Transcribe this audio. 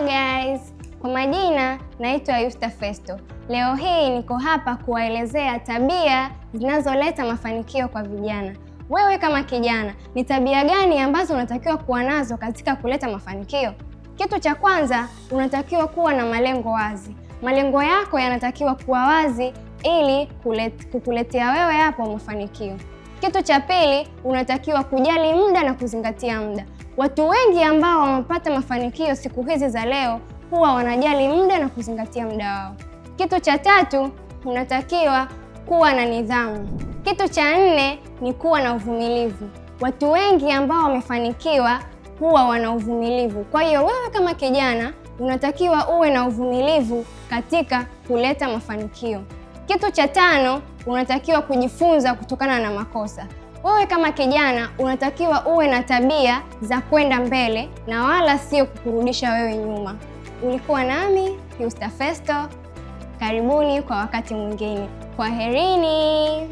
guys, kwa majina naitwa Yusta Festo. Leo hii niko hapa kuwaelezea tabia zinazoleta mafanikio kwa vijana. Wewe kama kijana, ni tabia gani ambazo unatakiwa kuwa nazo katika kuleta mafanikio? Kitu cha kwanza, unatakiwa kuwa na malengo wazi. Malengo yako yanatakiwa kuwa wazi ili kukuletea wewe hapo mafanikio. Kitu cha pili, unatakiwa kujali muda na kuzingatia muda. Watu wengi ambao wamepata mafanikio siku hizi za leo huwa wanajali muda na kuzingatia muda wao. Kitu cha tatu, unatakiwa kuwa na nidhamu. Kitu cha nne ni kuwa na uvumilivu. Watu wengi ambao wamefanikiwa huwa wana uvumilivu. Kwa hiyo wewe kama kijana unatakiwa uwe na uvumilivu katika kuleta mafanikio. Kitu cha tano, unatakiwa kujifunza kutokana na makosa. Wewe kama kijana unatakiwa uwe na tabia za kwenda mbele na wala sio kukurudisha wewe nyuma. Ulikuwa nami Yusta Festo. Karibuni kwa wakati mwingine. Kwaherini.